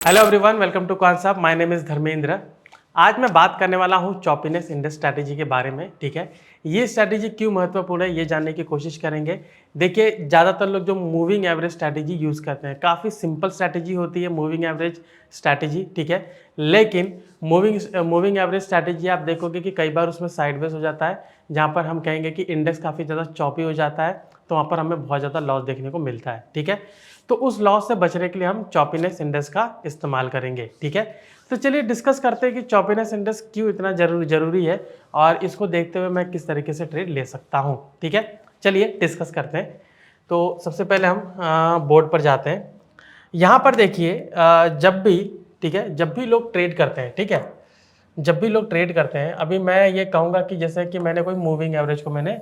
Hello everyone, welcome to concept. My name is Dharmendra. आज मैं बात करने वाला हूँ चॉपीनेस इंडेक्स स्ट्रैटेजी के बारे में। ठीक है, ये स्ट्रैटेजी क्यों महत्वपूर्ण है ये जानने की कोशिश करेंगे। देखिए, ज़्यादातर लोग जो मूविंग एवरेज स्ट्रैटेजी यूज़ करते हैं, काफ़ी सिंपल स्ट्रैटेजी होती है मूविंग एवरेज स्ट्रैटेजी। ठीक है, लेकिन मूविंग एवरेज स्ट्रैटेजी आप देखोगे कि कई बार उसमें साइडवेज हो जाता है, जहाँ पर हम कहेंगे कि इंडेक्स काफ़ी ज़्यादा चॉपी हो जाता है, तो वहाँ पर हमें बहुत ज़्यादा लॉस देखने को मिलता है। ठीक है, तो उस लॉस से बचने के लिए हम चॉपीनेस इंडेक्स का इस्तेमाल करेंगे। ठीक है, तो चलिए डिस्कस करते हैं कि चॉपीनेस इंडेक्स क्यों इतना जरूरी है और इसको देखते हुए मैं किस तरीके से ट्रेड ले सकता हूँ। ठीक है, चलिए डिस्कस करते हैं। तो सबसे पहले हम बोर्ड पर जाते हैं। यहाँ पर देखिए, जब भी, ठीक है, जब भी लोग ट्रेड करते हैं, ठीक है, जब भी लोग ट्रेड करते हैं, अभी मैं ये कहूँगा कि जैसे कि मैंने कोई मूविंग एवरेज को मैंने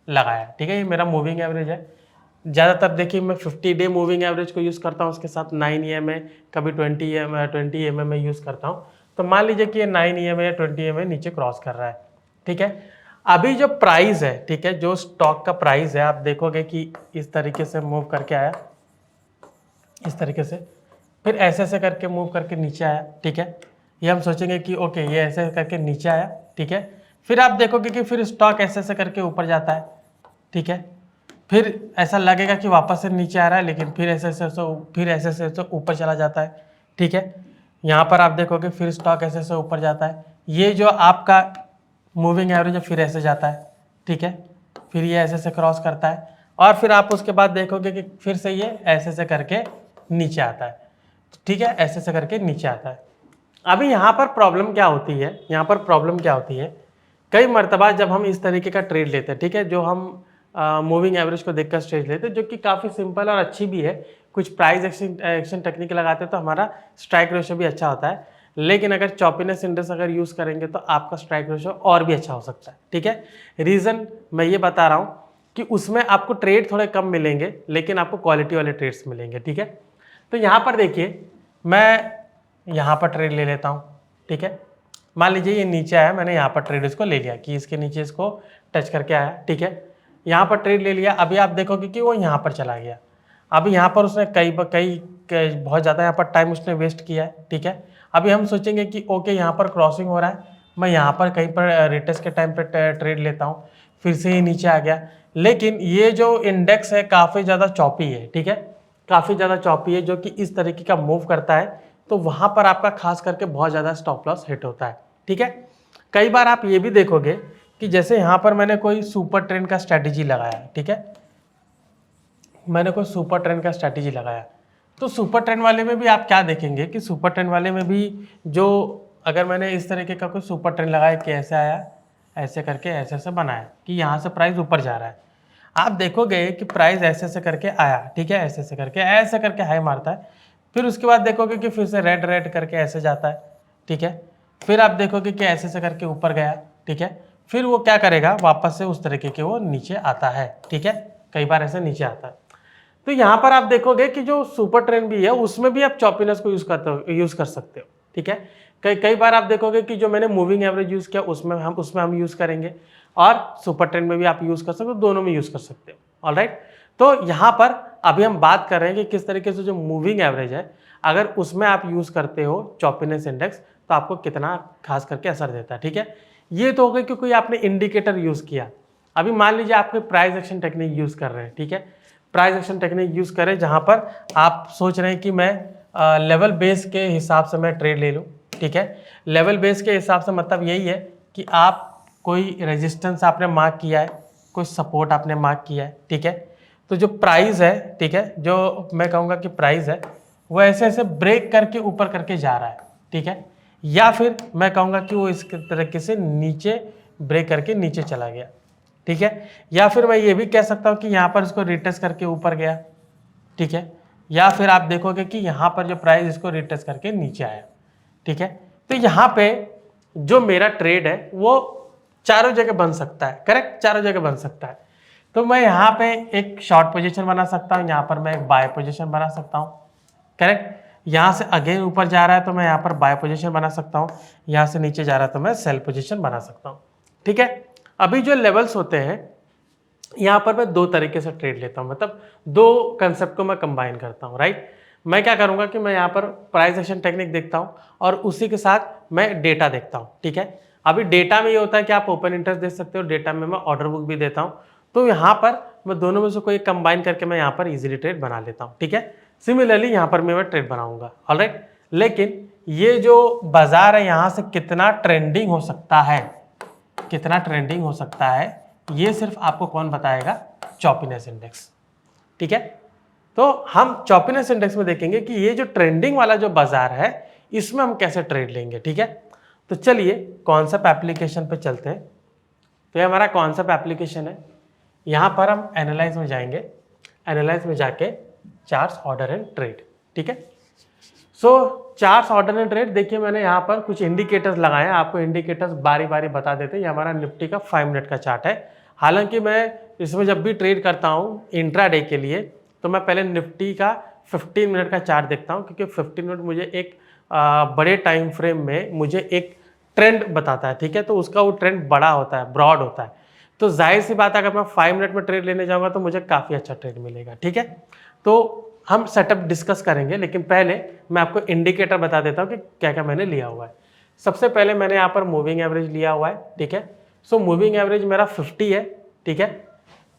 लगाया, ठीक है, ये मेरा मूविंग एवरेज है। ज़्यादातर देखिए मैं 50 डे मूविंग एवरेज को यूज़ करता हूँ, उसके साथ 9 EMA, कभी 20 EMA में यूज़ करता हूँ। तो मान लीजिए कि ये 9 EMA या 20 EMA नीचे क्रॉस कर रहा है। ठीक है, अभी जो प्राइस है, ठीक है, जो स्टॉक का प्राइस है, आप देखोगे कि इस तरीके से मूव करके आया, इस तरीके से, फिर ऐसे ऐसे करके मूव करके नीचे आया। ठीक है, ये हम सोचेंगे कि ओके ये ऐसे करके नीचे आया। ठीक है, फिर आप देखोगे कि फिर स्टॉक ऐसे ऐसे करके ऊपर जाता है। ठीक है, फिर ऐसा लगेगा कि वापस से नीचे आ रहा है, लेकिन फिर ऐसे ऐसे ऊपर चला जाता है। ठीक है, यहाँ पर आप देखोगे फिर स्टॉक ऐसे ऐसे ऊपर जाता है। ये जो आपका मूविंग एवरेज है फिर ऐसे जाता है। ठीक है, फिर ये ऐसे ऐसे क्रॉस करता है और फिर आप उसके बाद देखोगे कि फिर से ये ऐसे ऐसे करके नीचे आता है। ठीक है, ऐसे ऐसे करके नीचे आता है। अभी यहाँ पर प्रॉब्लम क्या होती है, यहाँ पर प्रॉब्लम क्या होती है, कई मरतबा जब हम इस तरीके का ट्रेड लेते हैं, ठीक है, जो हम मूविंग एवरेज को देखकर ट्रेड लेते हैं, जो कि काफ़ी सिंपल और अच्छी भी है, कुछ प्राइस एक्शन टेक्निक लगाते हैं तो हमारा स्ट्राइक रेशियो भी अच्छा होता है। लेकिन अगर चॉपीनेस इंडेक्स अगर यूज़ करेंगे तो आपका स्ट्राइक रेशियो और भी अच्छा हो सकता है। ठीक है, रीज़न मैं ये बता रहा हूँ कि उसमें आपको ट्रेड थोड़े कम मिलेंगे, लेकिन आपको क्वालिटी वाले ट्रेड्स मिलेंगे। ठीक है, तो यहाँ पर देखिए, मैं यहाँ पर ट्रेड ले लेता हूँ। ठीक है, मान लीजिए ये नीचे आया, मैंने यहाँ पर ट्रेड इसको ले लिया कि इसके नीचे इसको टच करके आया। ठीक है, यहाँ पर ट्रेड ले लिया। अभी आप देखोगे कि वो यहाँ पर चला गया। अभी यहाँ पर उसने कई बहुत ज़्यादा यहाँ पर टाइम उसने वेस्ट किया है। ठीक है, अभी हम सोचेंगे कि ओके यहाँ पर क्रॉसिंग हो रहा है, मैं यहाँ पर कहीं पर रिटेस्ट के टाइम पर ट्रेड लेता हूँ, फिर से ये नीचे आ गया। लेकिन ये जो इंडेक्स है काफ़ी ज़्यादा चौपी है। ठीक है, काफ़ी ज़्यादा चौपी है, जो कि इस तरीके का मूव करता है, तो वहाँ पर आपका खास करके बहुत ज़्यादा स्टॉप लॉस हिट होता है। ठीक है, कई बार आप ये भी देखोगे कि जैसे यहाँ पर मैंने कोई सुपर ट्रेंड का स्ट्रैटेजी लगाया। ठीक है, मैंने कोई सुपर ट्रेंड का स्ट्रैटेजी लगाया, तो सुपर ट्रेंड वाले में भी आप क्या देखेंगे कि सुपर ट्रेंड वाले में भी जो, अगर मैंने इस तरीके का कोई सुपर ट्रेंड लगाया कि ऐसे आया, ऐसे करके ऐसे ऐसे बनाया कि यहाँ से प्राइस ऊपर जा रहा है, आप देखोगे कि प्राइस ऐसे ऐसे करके आया। ठीक है, ऐसे करके हाई मारता है, फिर उसके बाद देखोगे कि फिर से रेड रेड करके ऐसे जाता है। ठीक है, फिर आप देखोगे कि ऐसे ऐसे करके ऊपर गया। ठीक है, फिर वो क्या करेगा, वापस से उस तरीके के वो नीचे आता है। ठीक है, कई बार ऐसे नीचे आता है। तो यहाँ पर आप देखोगे कि जो सुपर ट्रेंड भी है उसमें भी आप चॉपीनेस को यूज कर सकते हो। ठीक है, कई कई बार आप देखोगे कि जो मैंने मूविंग एवरेज यूज किया उसमें हम यूज करेंगे, और सुपर ट्रेंड में भी आप यूज कर सकते हो, दोनों में यूज कर सकते हो। ऑलराइट, तो यहाँ पर अभी हम बात कर रहे हैं कि किस तरीके से जो मूविंग एवरेज है, अगर उसमें आप यूज करते हो चॉपीनेस इंडेक्स, तो आपको कितना खास करके असर देता है। ठीक है, ये तो हो गया क्योंकि आपने इंडिकेटर यूज किया। अभी मान लीजिए आपके प्राइस एक्शन टेक्निक यूज कर रहे हैं। ठीक है, प्राइस एक्शन टेक्निक यूज करें जहां पर आप सोच रहे हैं कि मैं लेवल बेस के हिसाब से मैं ट्रेड ले लूं। ठीक है, लेवल बेस के हिसाब से मतलब यही है कि आप कोई रेजिस्टेंस आपने मार्क किया है, कोई सपोर्ट आपने मार्क किया है। ठीक है, तो जो प्राइस है, ठीक है, जो मैं कहूँगा कि प्राइस है वो ऐसे ऐसे ब्रेक करके ऊपर करके जा रहा है। ठीक है, या फिर मैं कहूँगा कि वो इस तरीके से नीचे ब्रेक करके नीचे चला गया। ठीक है, या फिर मैं ये भी कह सकता हूँ कि यहाँ पर इसको रिटेस्ट करके ऊपर गया। ठीक है, या फिर आप देखोगे कि यहाँ पर जो प्राइस इसको रिटेस्ट करके नीचे आया। ठीक है, तो यहाँ पे जो मेरा ट्रेड है वो चारों जगह बन सकता है। करेक्ट, चारों जगह बन सकता है। तो मैं यहाँ पे एक शॉर्ट पोजीशन बना सकता हूँ, यहाँ पर मैं एक बाय पोजीशन बना सकता हूँ। करेक्ट, यहाँ से अगेन ऊपर जा रहा है तो मैं यहाँ पर बाय पोजीशन बना सकता हूँ, यहाँ से नीचे जा रहा है तो मैं सेल पोजीशन बना सकता हूँ। ठीक है, अभी जो लेवल्स होते हैं यहाँ पर मैं दो तरीके से ट्रेड लेता हूँ, मतलब दो कंसेप्ट को मैं कंबाइन करता हूँ। राइट, मैं क्या करूँगा कि मैं यहाँ पर प्राइस एक्शन टेक्निक देखता हूँ और उसी के साथ मैं डेटा देखता हूँ, ठीक है। अभी डेटा में ये होता है कि आप ओपन इंटरेस्ट देख सकते हो, डेटा में मैं ऑर्डर बुक भी देता हूँ। तो यहाँ पर मैं दोनों में से कोई कंबाइन करके मैं यहाँ पर इजीली ट्रेड बना लेता हूँ, ठीक है। सिमिलरली यहाँ पर मैं ट्रेड बनाऊंगा, ऑलराइट। लेकिन ये जो बाजार है यहाँ से कितना ट्रेंडिंग हो सकता है, कितना ट्रेंडिंग हो सकता है, ये सिर्फ आपको कौन बताएगा? चॉपीनेस इंडेक्स, ठीक है। तो हम चॉपीनेस इंडेक्स में देखेंगे कि ये जो ट्रेंडिंग वाला जो बाजार है इसमें हम कैसे ट्रेड लेंगे, ठीक है। तो चलिए कॉन्सेप्ट एप्लीकेशन पे चलते हैं। तो ये हमारा कॉन्सेप्ट एप्लीकेशन है। यहाँ पर हम एनालाइज में जाएंगे, एनालाइज में जाके चार्ट्स, ऑर्डर एंड ट्रेड, ठीक है। सो चार्ट्स, ऑर्डर एंड ट्रेड, देखिए मैंने यहाँ पर कुछ इंडिकेटर्स लगाए हैं, आपको इंडिकेटर्स बारी बारी बता देते हैं। ये हमारा निफ्टी का 5 मिनट का चार्ट है। हालांकि मैं इसमें जब भी ट्रेड करता हूँ इंट्राडे के लिए, तो मैं पहले निफ्टी का 15 मिनट का चार्ट देखता हूँ, क्योंकि 15 मिनट मुझे एक बड़े टाइम फ्रेम में मुझे एक ट्रेंड बताता है, ठीक है। तो उसका वो ट्रेंड बड़ा होता है, ब्रॉड होता है। तो जाहिर सी बात है अगर मैं 5 मिनट में ट्रेड लेने जाऊँगा तो मुझे काफ़ी अच्छा ट्रेड मिलेगा, ठीक है। तो हम सेटअप डिस्कस करेंगे, लेकिन पहले मैं आपको इंडिकेटर बता देता हूँ कि क्या क्या मैंने लिया हुआ है। सबसे पहले मैंने यहाँ पर मूविंग एवरेज लिया हुआ है, ठीक है। सो मूविंग एवरेज मेरा 50 है, ठीक है।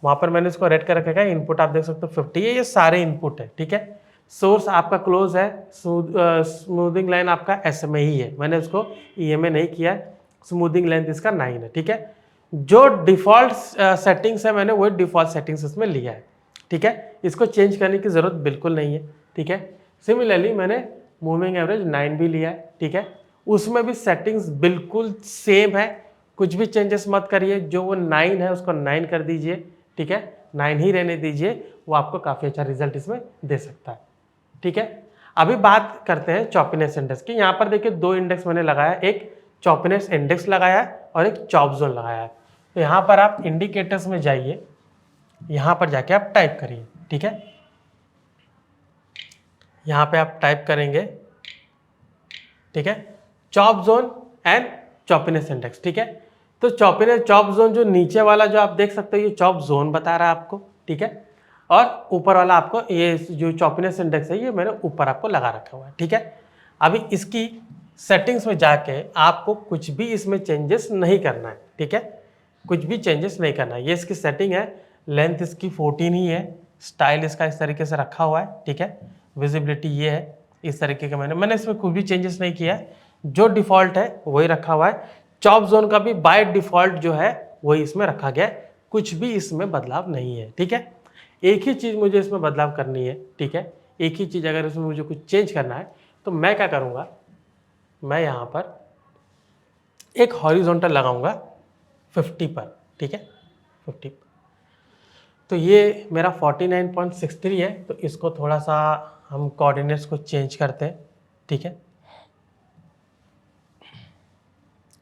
वहाँ पर मैंने इसको रेड कर रखा है, इनपुट आप देख सकते हो 50 है, ये सारे इनपुट है, ठीक है। सोर्स आपका क्लोज है, स्मूथिंग लाइन आपका SMA ही है, मैंने उसको EMA नहीं किया है। स्मूथिंग लेंथ इसका 9 है, ठीक है। जो डिफॉल्ट सेटिंग्स है मैंने वही डिफॉल्ट सेटिंग्स इसमें लिया है, ठीक है। इसको चेंज करने की ज़रूरत बिल्कुल नहीं है, ठीक है। सिमिलरली मैंने मूविंग एवरेज 9 भी लिया है, ठीक है। उसमें भी सेटिंग्स बिल्कुल सेम है, कुछ भी चेंजेस मत करिए। जो वो 9 है उसको 9 कर दीजिए, ठीक है। 9 ही रहने दीजिए, वो आपको काफ़ी अच्छा रिजल्ट इसमें दे सकता है, ठीक है। अभी बात करते हैं चॉपीनेस इंडेक्स की। यहाँ पर देखिए 2 इंडेक्स मैंने लगाया, एक चॉपीनेस इंडेक्स लगाया है और एक चॉप जोन लगाया है। तो यहाँ पर आप इंडिकेटर्स में जाइए, यहाँ पर जाके आप टाइप करिए, ठीक है। यहाँ पे आप टाइप करेंगे, ठीक है, chop zone and choppiness index, ठीक है। तो चॉप जोन जो नीचे वाला जो आप देख सकते हो ये चॉप जोन बता रहा है आपको, ठीक है। और ऊपर वाला आपको ये जो चॉपीनेस इंडेक्स है ये मैंने ऊपर आपको लगा रखा हुआ है, ठीक है। अभी इसकी सेटिंग्स में जाके आपको कुछ भी इसमें चेंजेस नहीं करना है, ठीक है। कुछ भी चेंजेस नहीं करना है। ये इसकी सेटिंग है, लेंथ इसकी 14 ही है, स्टाइल इसका इस तरीके से रखा हुआ है, ठीक है। विजिबिलिटी ये है, इस तरीके का मैंने इसमें कुछ भी चेंजेस नहीं किया है, जो डिफ़ॉल्ट है वही रखा हुआ है। चॉप जोन का भी बाय डिफ़ॉल्ट जो है वही इसमें रखा गया है, कुछ भी इसमें बदलाव नहीं है, ठीक है। एक ही चीज़ मुझे इसमें बदलाव करनी है, ठीक है। एक ही चीज़ अगर इसमें मुझे कुछ चेंज करना है तो मैं क्या करूँगा, मैं यहाँ पर एक हॉरिजॉन्टल लगाऊंगा 50 पर, ठीक है, 50 पर। तो ये मेरा 49.63 है, तो इसको थोड़ा सा हम कोऑर्डिनेट्स को चेंज करते हैं, ठीक है।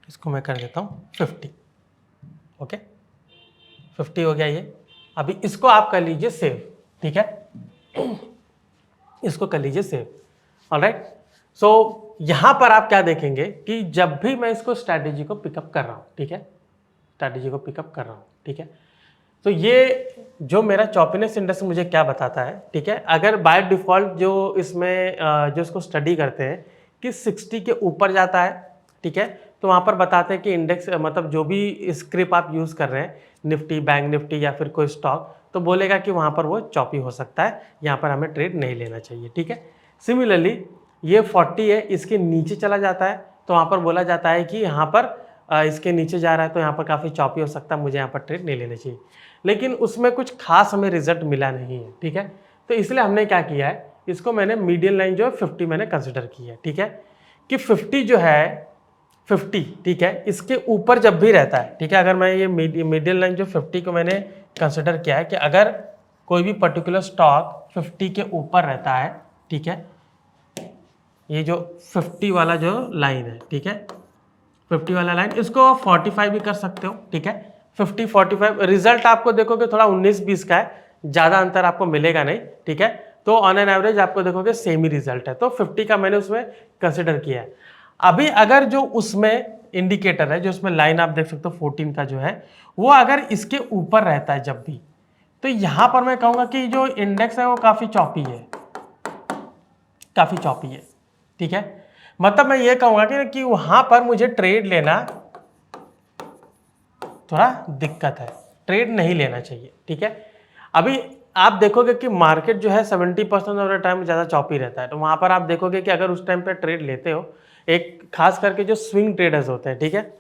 इसको मैं कर देता हूँ 50, ओके, 50 हो गया ये। अभी इसको आप कर लीजिए सेव, ठीक है, इसको कर लीजिए सेव, ऑलराइट। सो यहाँ पर आप क्या देखेंगे कि जब भी मैं इसको स्ट्रैटेजी को पिकअप कर रहा हूँ, ठीक है, स्ट्रैटेजी को पिकअप कर रहा हूँ, ठीक है, तो ये जो मेरा चॉपीनेस इंडेक्स मुझे क्या बताता है, ठीक है। अगर बाय डिफ़ॉल्ट जो इसमें जो इसको स्टडी करते हैं कि 60 के ऊपर जाता है, ठीक है, तो वहाँ पर बताते हैं कि इंडेक्स मतलब जो भी स्क्रिप्ट आप यूज़ कर रहे हैं, निफ्टी, बैंक निफ्टी या फिर कोई स्टॉक, तो बोलेगा कि वहाँ पर वो चॉपी हो सकता है, यहाँ पर हमें ट्रेड नहीं लेना चाहिए, ठीक है। सिमिलरली ये 40 है, इसके नीचे चला जाता है तो वहाँ पर बोला जाता है कि यहाँ पर इसके नीचे जा रहा है तो यहाँ पर काफ़ी चॉपी हो सकता है, मुझे यहाँ पर ट्रेड नहीं लेना चाहिए। लेकिन उसमें कुछ खास हमें रिजल्ट मिला नहीं है, ठीक है। तो इसलिए हमने क्या किया है, इसको मैंने मीडियन लाइन जो है 50 मैंने कंसिडर की है, ठीक है, कि 50 जो है 50, ठीक है, इसके ऊपर जब भी रहता है, ठीक है, अगर मैं ये मीडियन लाइन जो 50 को मैंने कंसिडर किया है कि अगर कोई भी पर्टिकुलर स्टॉक 50 के ऊपर रहता है, ठीक है, ये जो 50 वाला जो लाइन है, ठीक है, 50 वाला लाइन, इसको आप 45 भी कर सकते हो, ठीक है। 50 45 रिजल्ट आपको देखोगे थोड़ा 19-20 का है, ज़्यादा अंतर आपको मिलेगा नहीं, ठीक है। तो ऑन एन एवरेज आपको देखोगे सेम ही रिजल्ट है, तो 50 का मैंने उसमें कंसिडर किया है। अभी अगर जो उसमें इंडिकेटर है, जो उसमें लाइन आप देख सकते हो 14 का जो है, वो अगर इसके ऊपर रहता है जब भी, तो यहाँ पर मैं कहूँगा कि जो इंडेक्स है वो काफ़ी चॉपी है, काफ़ी चॉपी है, ठीक है। मतलब मैं ये कहूँगा कि वहाँ पर मुझे ट्रेड लेना थोड़ा दिक्कत है, ट्रेड नहीं लेना चाहिए, ठीक है। अभी आप देखोगे कि मार्केट जो है 70% ऑफ द टाइम ज़्यादा चॉपी रहता है, तो वहाँ पर आप देखोगे कि अगर उस टाइम पे ट्रेड लेते हो, एक खास करके जो स्विंग ट्रेडर्स होते हैं, ठीक है।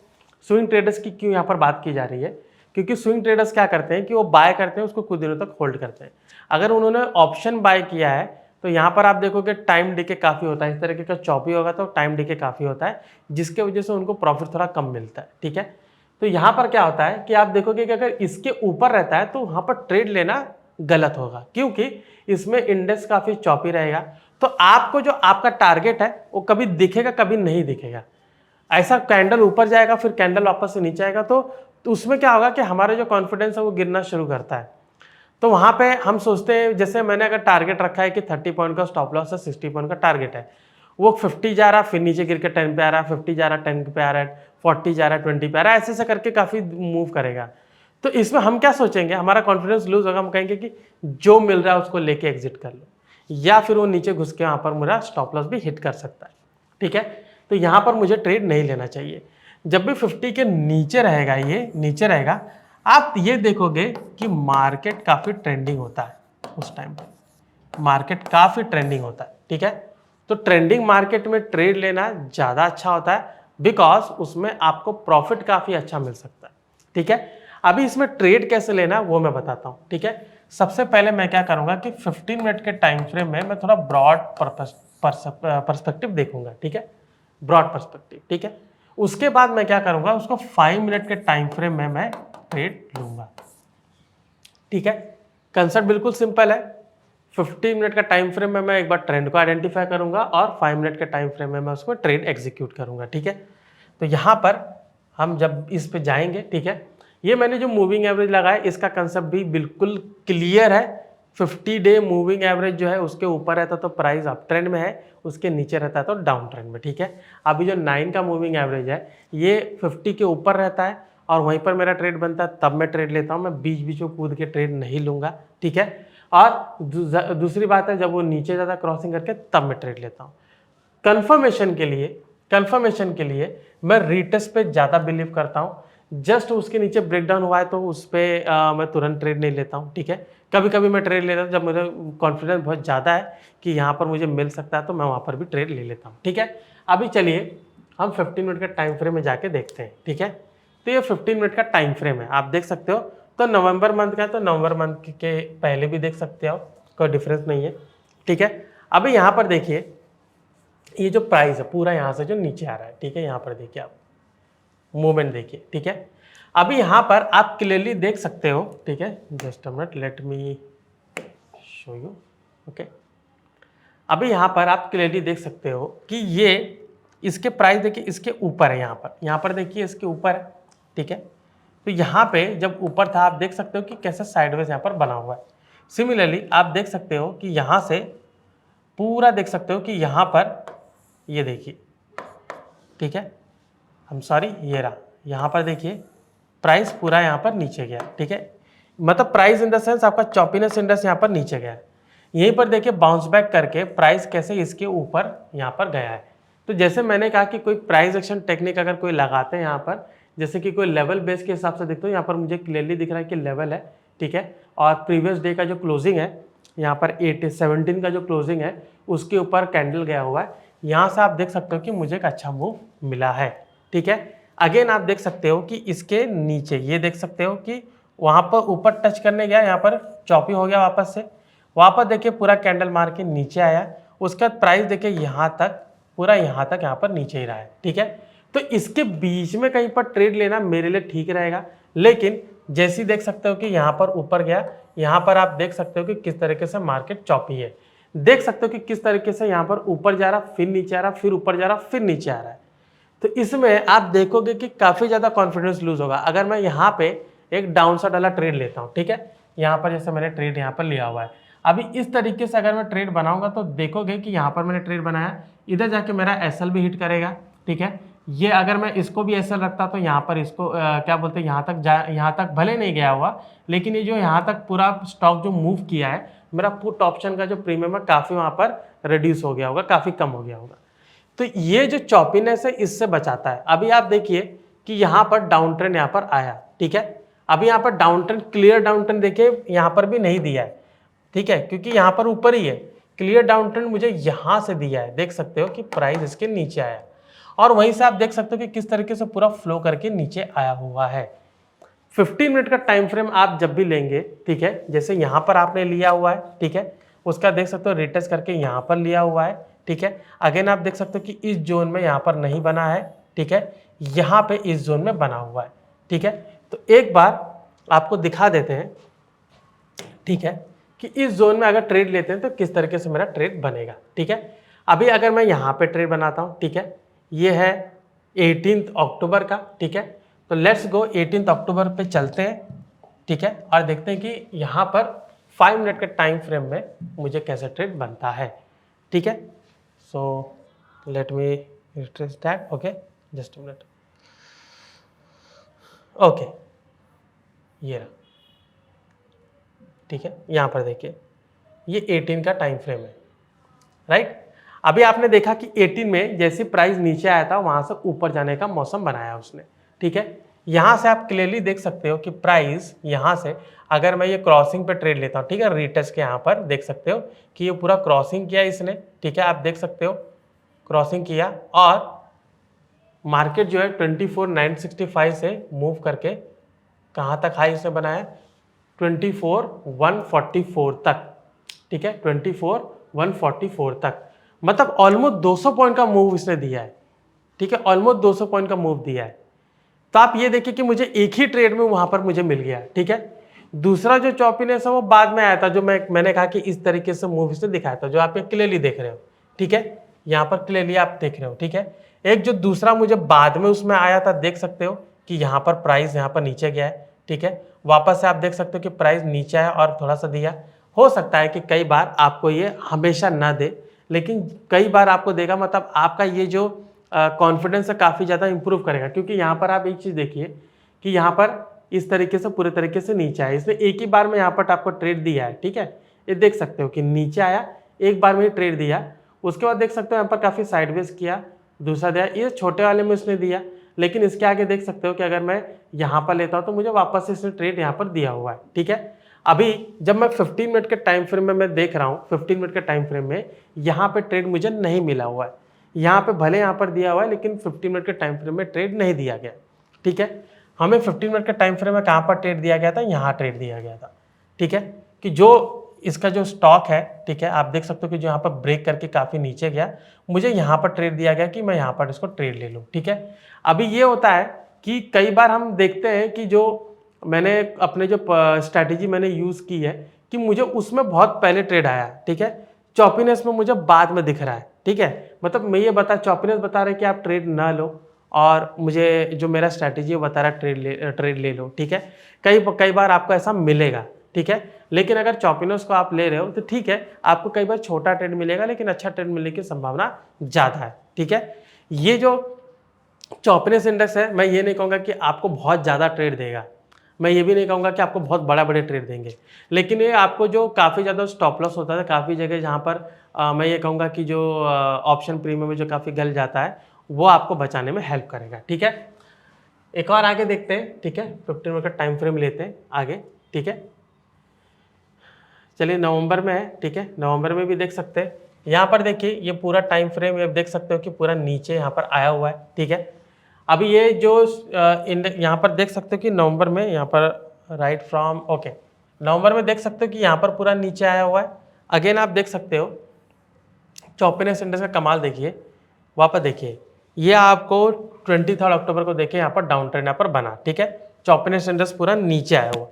स्विंग ट्रेडर्स की क्यों यहाँ पर बात की जा रही है, क्योंकि स्विंग ट्रेडर्स क्या करते हैं कि वो बाय करते हैं, उसको कुछ दिनों तक होल्ड करते हैं। अगर उन्होंने ऑप्शन बाय किया है तो यहाँ पर आप देखोगे टाइम डिके काफ़ी होता है, इस तरीके का चॉपी होगा तो टाइम डिके काफ़ी होता है, जिसके वजह से उनको प्रॉफिट थोड़ा कम मिलता है, ठीक है। तो यहाँ पर क्या होता है कि आप देखोगे कि अगर इसके ऊपर रहता है तो वहाँ पर ट्रेड लेना गलत होगा, क्योंकि इसमें इंडेक्स काफ़ी चॉपी रहेगा। तो आपको जो आपका टारगेट है वो कभी दिखेगा कभी नहीं दिखेगा। ऐसा कैंडल ऊपर जाएगा फिर कैंडल वापस से नीचे आएगा, तो उसमें क्या होगा कि हमारा जो कॉन्फिडेंस है वो गिरना शुरू करता है। तो वहाँ पे हम सोचते हैं, जैसे मैंने अगर टारगेट रखा है कि 30 पॉइंट का स्टॉप लॉस है, 60 पॉइंट का टारगेट है, वो 50 जा रहा, फिर नीचे गिर के 10 पे आ रहा, 50 जा रहा 10 पे आ रहा है, 40 जा रहा 20 पे आ रहा है, ऐसे ऐसे करके काफ़ी मूव करेगा। तो इसमें हम क्या सोचेंगे, हमारा कॉन्फिडेंस लूज होगा, हम कहेंगे कि जो मिल रहा है उसको लेके एग्जिट कर लो, या फिर वो नीचे घुस के वहाँ पर मेरा स्टॉप लॉस भी हिट कर सकता है, ठीक है। तो यहाँ पर मुझे ट्रेड नहीं लेना चाहिए। जब भी 50 के नीचे रहेगा, ये नीचे रहेगा, आप ये देखोगे कि मार्केट काफ़ी ट्रेंडिंग होता है, उस टाइम पे मार्केट काफ़ी ट्रेंडिंग होता है, ठीक है। तो ट्रेंडिंग मार्केट में ट्रेड लेना ज़्यादा अच्छा होता है, बिकॉज उसमें आपको प्रॉफिट काफ़ी अच्छा मिल सकता है, ठीक है। अभी इसमें ट्रेड कैसे लेना वो मैं बताता हूँ, ठीक है। सबसे पहले मैं क्या करूँगा कि 15 मिनट के टाइम फ्रेम में मैं थोड़ा ब्रॉड पर्सपेक्टिव देखूंगा, ठीक है, ब्रॉड पर्सपेक्टिव, ठीक है। उसके बाद मैं क्या करूँगा, उसको 5 मिनट के टाइम फ्रेम में मैं ट्रेड लूंगा, ठीक है। कंसेप्ट बिल्कुल सिंपल है। 15 मिनट का टाइम फ्रेम में मैं एक बार ट्रेंड को आइडेंटिफाई करूंगा और 5 मिनट के टाइम फ्रेम में मैं उसको ट्रेड एग्जीक्यूट करूंगा, ठीक है। तो यहाँ पर हम जब इस पे जाएंगे, ठीक है, ये मैंने जो मूविंग एवरेज लगाया इसका कंसेप्ट भी बिल्कुल क्लियर है। 50 डे मूविंग एवरेज जो है उसके ऊपर रहता तो प्राइस अप ट्रेंड में है, उसके नीचे रहता है तो डाउन ट्रेंड में, ठीक है। अभी जो 9 का मूविंग एवरेज है ये 50 के ऊपर रहता है और वहीं पर मेरा ट्रेड बनता है, तब मैं ट्रेड लेता हूँ, मैं बीच बीच में कूद के ट्रेड नहीं लूँगा, ठीक है। और दूसरी बात है, जब वो नीचे ज़्यादा क्रॉसिंग करके तब मैं ट्रेड लेता हूँ। कंफर्मेशन के लिए मैं रीटेस्ट पे ज़्यादा बिलीव करता हूँ। जस्ट उसके नीचे ब्रेकडाउन हुआ है तो उस पर मैं तुरंत ट्रेड नहीं लेता हूँ, ठीक है। कभी कभी मैं ट्रेड लेता हूँ जब मुझे कॉन्फिडेंस बहुत ज़्यादा है कि यहाँ पर मुझे मिल सकता है, तो मैं वहाँ पर भी ट्रेड ले लेता हूँ, ठीक है। अभी चलिए हम 15 मिनट का टाइम फ्रेम में जाके देखते हैं, ठीक है। तो ये 15 मिनट का टाइम फ्रेम है, आप देख सकते हो। तो नवंबर मंथ का है तो नवंबर मंथ के पहले भी देख सकते हो, कोई डिफरेंस नहीं है, ठीक है। अभी यहाँ पर देखिए ये जो प्राइस है पूरा यहाँ से जो नीचे आ रहा है, ठीक है, यहाँ पर देखिए आप मूवमेंट देखिए, ठीक है। अभी यहाँ पर आप क्लियरली देख सकते हो, ठीक है, just a minute, let me show you, okay. अभी यहाँ पर आप क्लियरली देख सकते हो कि ये इसके प्राइस देखिए इसके ऊपर है, यहाँ पर देखिए इसके ऊपर है, ठीक है। तो यहाँ पे जब ऊपर था आप देख सकते हो कि कैसे साइडवेज यहाँ पर बना हुआ है। सिमिलरली आप देख सकते हो कि यहाँ से पूरा देख सकते हो कि यहाँ पर ये देखिए, ठीक है, हम सॉरी ये रहा, यहाँ पर देखिए प्राइस पूरा यहाँ पर नीचे गया, ठीक है। मतलब प्राइस इन द सेंस आपका चॉपीनेस इंडेक्स यहाँ पर नीचे गया है। यहीं पर देखिए बाउंस बैक करके प्राइस कैसे इसके ऊपर यहाँ पर गया है। तो जैसे मैंने कहा कि कोई प्राइस एक्शन टेक्निक अगर कोई लगाते हैं यहाँ पर, जैसे कि कोई लेवल बेस के हिसाब से देखते हो, यहाँ पर मुझे क्लियरली दिख रहा है कि लेवल है, ठीक है। और प्रीवियस डे का जो क्लोजिंग है यहाँ पर 17 का जो क्लोजिंग है उसके ऊपर कैंडल गया हुआ है। यहाँ से आप देख सकते हो कि मुझे एक अच्छा मूव मिला है, ठीक है। अगेन आप देख सकते हो कि इसके नीचे ये देख सकते हो कि वहाँ पर ऊपर टच करने गया, यहाँ पर चॉपी हो गया वापस से, वहाँ पर देखिए पूरा कैंडल मार के नीचे आया, उसका प्राइस देखिए यहाँ तक पूरा यहाँ तक यहाँ पर नीचे ही रहा है, ठीक है। तो इसके बीच में कहीं पर ट्रेड लेना मेरे लिए ठीक रहेगा, लेकिन जैसे ही देख सकते हो कि यहाँ पर ऊपर गया, यहाँ पर आप देख सकते हो कि किस तरीके से मार्केट चॉपी है, देख सकते हो कि किस तरीके से यहाँ पर ऊपर जा रहा फिर नीचे आ रहा फिर ऊपर जा रहा फिर नीचे आ रहा है। तो इसमें आप देखोगे कि काफ़ी ज़्यादा कॉन्फिडेंस लूज होगा। अगर मैं यहाँ पे एक डाउन साइड वाला ट्रेड लेता हूँ, ठीक है, यहाँ पर जैसे मैंने ट्रेड यहाँ पर लिया हुआ है, अभी इस तरीके से अगर मैं ट्रेड बनाऊंगा तो देखोगे कि यहाँ पर मैंने ट्रेड बनाया, इधर जाके मेरा एसएल भी हिट करेगा, ठीक है। ये अगर मैं इसको भी एसएल रखता तो यहाँ पर इसको क्या बोलते हैं यहाँ तक भले नहीं गया हुआ, लेकिन ये जो यहाँ तक पूरा स्टॉक जो मूव किया है मेरा पुट ऑप्शन का जो प्रीमियम है काफ़ी वहाँ पर रिड्यूस हो गया होगा, काफ़ी कम हो गया होगा। तो ये जो चॉपीनेस है इससे बचाता है। अभी आप देखिए कि यहाँ पर डाउन ट्रेंड यहाँ पर आया, ठीक है। अभी यहाँ पर down trend, clear down trend देखिए यहाँ पर भी नहीं दिया है, ठीक है, क्योंकि यहाँ पर ऊपर ही है। क्लियर डाउन ट्रेंड मुझे यहाँ से दिया है, देख सकते हो कि प्राइस इसके नीचे आया और वहीं से आप देख सकते हो कि किस तरीके से पूरा फ्लो करके नीचे आया हुआ है। 15 मिनट का टाइम फ्रेम आप जब भी लेंगे, ठीक है, जैसे यहाँ पर आपने लिया हुआ है, ठीक है, उसका देख सकते हो रिटेस्ट करके यहाँ पर लिया हुआ है, ठीक है। अगेन आप देख सकते हो कि इस जोन में यहाँ पर नहीं बना है, ठीक है, यहाँ पे इस जोन में बना हुआ है, ठीक है। तो एक बार आपको दिखा देते हैं, ठीक है, कि इस जोन में अगर ट्रेड लेते हैं तो किस तरीके से मेरा ट्रेड बनेगा, ठीक है। अभी अगर मैं यहाँ पे ट्रेड बनाता हूँ, ठीक है, ये है 18 अक्टूबर का, ठीक है। तो लेट्स गो 18 अक्टूबर पे चलते हैं, ठीक है, और देखते हैं कि यहाँ पर 5 मिनट के टाइम फ्रेम में मुझे कैसे ट्रेड बनता है, ठीक है। So let me retrace that, okay, just a minute, okay, ये रहा, ठीक है। यहाँ पर देखिए ये 18 का टाइम फ्रेम है, राइट। अभी आपने देखा कि 18 में जैसे प्राइस नीचे आया था वहां से ऊपर जाने का मौसम बनाया उसने, ठीक है। यहां से आप क्लियरली देख सकते हो कि प्राइस यहां से, अगर मैं ये क्रॉसिंग पे ट्रेड लेता हूं, ठीक है, रीटेस्ट के यहाँ पर देख सकते हो कि ये पूरा क्रॉसिंग किया इसने, ठीक है, आप देख सकते हो क्रॉसिंग किया और मार्केट जो है 24,965 से मूव करके कहाँ तक हाई इसने बनाया, 24,144 तक, ठीक है, 24,144 तक, मतलब ऑलमोस्ट 200 पॉइंट का मूव इसने दिया है, ठीक है, ऑलमोस्ट 200 पॉइंट का मूव दिया है। तो आप ये देखिए कि मुझे एक ही ट्रेड में वहां पर मुझे मिल गया, ठीक है। दूसरा जो चॉपीनेस है वो बाद में आया था, जो मैंने कहा कि इस तरीके से मूव इसने दिखाया था, जो आप क्लियरली देख रहे हो, ठीक है, यहाँ पर क्लियरली आप देख रहे हो, ठीक है। एक जो दूसरा मुझे बाद में उसमें आया था, देख सकते हो कि यहाँ पर प्राइस यहाँ पर नीचे गया है, ठीक है, वापस से आप देख सकते हो कि प्राइस नीचे आया और थोड़ा सा दिया। हो सकता है कि कई बार आपको ये हमेशा ना दे, लेकिन कई बार आपको देगा, मतलब आपका ये जो कॉन्फिडेंस है काफ़ी ज़्यादा इंप्रूव करेगा, क्योंकि यहाँ पर आप एक चीज़ देखिए कि यहाँ पर इस तरीके से पूरे तरीके से नीचे आया, इसने एक ही बार में यहाँ पर आपको ट्रेड दिया है, ठीक है, ये देख सकते हो कि नीचे आया, एक बार में ट्रेड दिया, उसके बाद देख सकते हो यहाँ पर काफ़ी साइडवेज किया, दूसरा दिया, ये छोटे वाले में उसने दिया, लेकिन इसके आगे देख सकते हो कि अगर मैं यहाँ पर लेता हूँ तो मुझे वापस से इसने ट्रेड यहाँ पर दिया हुआ है, ठीक है। अभी जब मैं 15 मिनट के टाइम फ्रेम में मैं देख रहा हूँ, 15 मिनट के टाइम फ्रेम में यहाँ पे ट्रेड मुझे नहीं मिला हुआ है, यहाँ पे भले यहाँ पर दिया हुआ है लेकिन 15 मिनट के टाइम फ्रेम में ट्रेड नहीं दिया गया, ठीक है। हमें 15 मिनट के टाइम फ्रेम में कहाँ पर ट्रेड दिया गया था, यहाँ ट्रेड दिया गया था, ठीक है, कि जो इसका जो स्टॉक है, ठीक है, आप देख सकते हो कि जो यहाँ पर ब्रेक करके काफ़ी नीचे गया, मुझे यहाँ पर ट्रेड दिया गया कि मैं यहाँ पर इसको ट्रेड ले लूँ, ठीक है। अभी ये होता है कि कई बार हम देखते हैं कि जो मैंने अपने जो स्ट्रैटेजी मैंने यूज़ की है कि मुझे उसमें बहुत पहले ट्रेड आया, ठीक है, चॉपीनेस में मुझे बाद में दिख रहा है, ठीक है, मतलब मैं ये चॉपीनेस बता रहा है कि आप ट्रेड ना लो और मुझे जो मेरा स्ट्रैटेजी है बता रहा ट्रेड ले लो, ठीक है। कई बार आपको ऐसा मिलेगा, ठीक है, लेकिन अगर चॉपीनेस को आप ले रहे हो तो ठीक है, आपको कई बार छोटा ट्रेड मिलेगा लेकिन अच्छा ट्रेड मिलने की संभावना ज़्यादा है, ठीक है। ये जो चॉपीनेस इंडेक्स है, मैं ये नहीं कहूँगा कि आपको बहुत ज़्यादा ट्रेड देगा, मैं ये भी नहीं कहूँगा कि आपको बहुत बड़े ट्रेड देंगे, लेकिन ये आपको जो काफ़ी ज़्यादा स्टॉप लॉस होता है काफ़ी जगह जहाँ पर मैं ये कहूँगा कि जो ऑप्शन प्रीमियम में जो काफ़ी गल जाता है वो आपको बचाने में हेल्प करेगा, ठीक है। एक और आगे देखते हैं, ठीक है, 15 मिनट का टाइम फ्रेम लेते हैं आगे, ठीक है। चलिए नवंबर में है, ठीक है, नवंबर में भी देख सकते हैं, यहाँ पर देखिए ये पूरा टाइम फ्रेम ये देख सकते हो कि पूरा नीचे यहाँ पर आया हुआ है, ठीक है। अभी ये जो यहाँ पर देख सकते हो कि नवंबर में यहाँ पर राइट फ्रॉम, ओके, नवंबर में देख सकते हो कि यहाँ पर पूरा नीचे आया हुआ है। अगेन आप देख सकते हो चॉपीनेस इंडेक्स का कमाल देखिए, वापस देखिए ये आपको 23 अक्टूबर को देखिए यहाँ पर डाउन ट्रेंड यहाँ पर बना, ठीक है, चॉपीनेस इंडेक्स पूरा नीचे आया हुआ,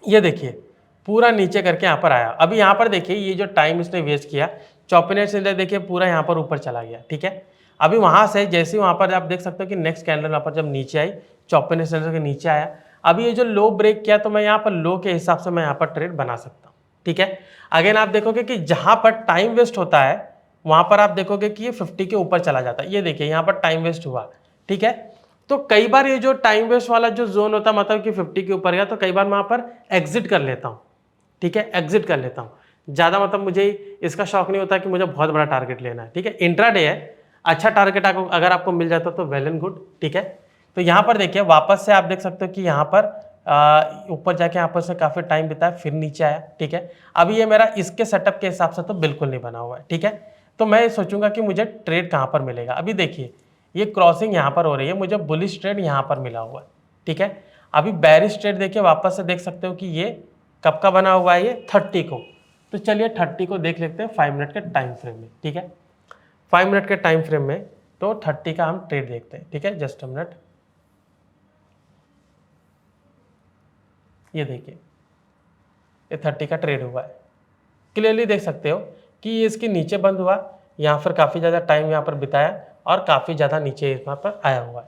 ये देखिए पूरा नीचे करके यहाँ पर आया। अभी यहाँ पर देखिए ये जो टाइम इसने वेस्ट किया, चॉपीनेस इंडेक्स देखिए पूरा यहाँ पर ऊपर चला गया, ठीक है। अभी वहाँ से जैसे वहाँ पर आप देख सकते हो कि नेक्स्ट कैंडल वहाँ पर जब नीचे आई, चॉपीनेस इंडेक्स के नीचे आया, अभी ये जो लो ब्रेक किया तो मैं यहाँ पर लो के हिसाब से मैं यहाँ पर ट्रेड बना सकता हूँ, ठीक है। अगेन आप देखोगे कि जहाँ पर टाइम वेस्ट होता है वहाँ पर आप देखोगे कि ये 50 के ऊपर चला जाता है, ये देखिए यहाँ पर टाइम वेस्ट हुआ, ठीक है। तो कई बार ये जो टाइम वेस्ट वाला जो जोन होता है, मतलब कि 50 के ऊपर गया तो कई बार मैं वहाँ पर एग्जिट कर लेता हूँ, ठीक है, एग्जिट कर लेता हूँ। ज़्यादा मतलब मुझे इसका शौक नहीं होता कि मुझे बहुत बड़ा टारगेट लेना है, ठीक है। इंट्राडे है, अच्छा टारगेट आपको अगर आपको मिल जाता तो वेल एंड गुड, ठीक है। तो यहाँ पर देखिए वापस से आप देख सकते हो कि यहाँ पर ऊपर जाके यहाँ पर से काफ़ी टाइम बिताया, फिर नीचे आया, ठीक है। अभी ये मेरा इसके सेटअप के हिसाब से तो बिल्कुल नहीं बना हुआ है, ठीक है। तो मैं सोचूंगा कि मुझे ट्रेड कहाँ पर मिलेगा। अभी देखिए ये क्रॉसिंग यहाँ पर हो रही है, मुझे बुलिश ट्रेड यहाँ पर मिला हुआ है, ठीक है। अभी बेरिश ट्रेड देखिए वापस से देख सकते हो कि ये कब का बना हुआ है, ये 30 को। तो चलिए 30 को देख लेते हैं 5 मिनट के टाइम फ्रेम में, ठीक है। 5 मिनट के टाइम फ्रेम में तो 30 का हम ट्रेड देखते हैं, ठीक है। जस्ट अ मिनट, ये देखिए ये 30 का ट्रेड हुआ है। क्लियरली देख सकते हो कि ये इसके नीचे बंद हुआ, यहाँ पर काफ़ी ज़्यादा टाइम यहाँ पर बिताया और काफ़ी ज़्यादा नीचे यहाँ पर आया हुआ है।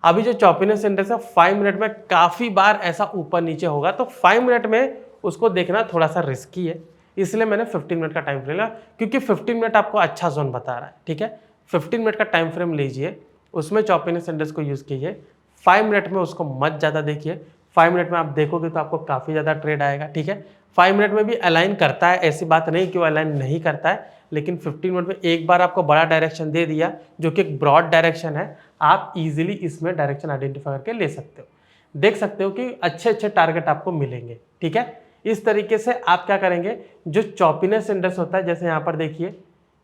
अभी जो चॉपीनेस इंडेक्स है 5 मिनट में काफ़ी बार ऐसा ऊपर नीचे होगा, तो 5 मिनट में उसको देखना थोड़ा सा रिस्की है, इसलिए मैंने 15 मिनट का टाइम फ्रेम लिया, क्योंकि 15 मिनट आपको अच्छा जोन बता रहा है, ठीक है। 15 मिनट का टाइम फ्रेम लीजिए, उसमें चॉपीनेस इंडेक्स को यूज़ कीजिए। 5 मिनट में उसको मत ज़्यादा देखिए, 5 मिनट में आप देखोगे तो आपको काफ़ी ज़्यादा ट्रेड आएगा, ठीक है। 5 मिनट में भी अलाइन करता है, ऐसी बात नहीं कि वो अलाइन नहीं करता है, लेकिन 15 मिनट में एक बार आपको बड़ा डायरेक्शन दे दिया जो कि एक ब्रॉड डायरेक्शन है, आप इजीली इसमें डायरेक्शन आइडेंटिफाई करके ले सकते हो। देख सकते हो कि अच्छे अच्छे टारगेट आपको मिलेंगे, ठीक है। इस तरीके से आप क्या करेंगे, जो चॉपीनेस इंडेक्स होता है, जैसे यहाँ पर देखिए,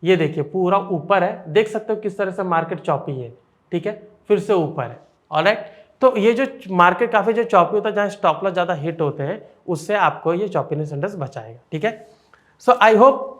ये देखिए पूरा ऊपर है, देख सकते हो किस तरह से मार्केट चॉपी है, ठीक है, फिर से ऊपर है, ऑलराइट। तो ये जो मार्केट काफ़ी जो चॉपी होता है, जहाँ स्टॉप लॉस ज़्यादा हिट होते हैं, उससे आपको ये चॉपीनेस इंडेक्स बचाएगा, ठीक है। सो आई होप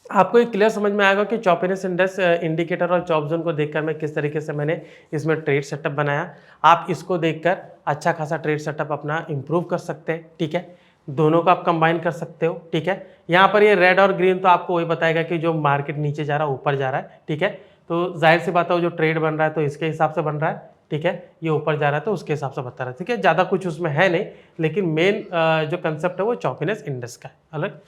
आपको ये क्लियर समझ में आएगा कि चॉपीनेस इंडेक्स इंडिकेटर और चॉप जोन को देखकर मैं किस तरीके से मैंने इसमें ट्रेड सेटअप बनाया। आप इसको देखकर अच्छा खासा ट्रेड सेटअप अपना इंप्रूव कर सकते हैं, ठीक है। दोनों को आप कंबाइन कर सकते हो, ठीक है। यहाँ पर ये रेड और ग्रीन तो आपको वही बताएगा कि जो मार्केट नीचे जा रहा है ऊपर जा रहा है, ठीक है। तो जाहिर सी बात है, जो ट्रेड बन रहा है तो इसके हिसाब से बन रहा है, ठीक है। ये ऊपर जा रहा है तो उसके हिसाब से बता रहा है, ठीक है। ज़्यादा कुछ उसमें है नहीं, लेकिन मेन जो कंसेप्ट है वो चॉपीनेस इंडेक्स का है, अलग।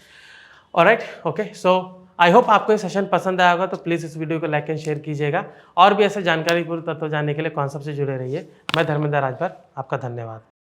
Alright, okay. So I hope आपको ये सेशन पसंद आया होगा, तो प्लीज़ इस वीडियो को लाइक एंड शेयर कीजिएगा। और भी ऐसे जानकारी पूर्ण तत्व जानने के लिए कॉन्सेप्ट से जुड़े रहिए। मैं धर्मेंद्र राजभर, आपका धन्यवाद।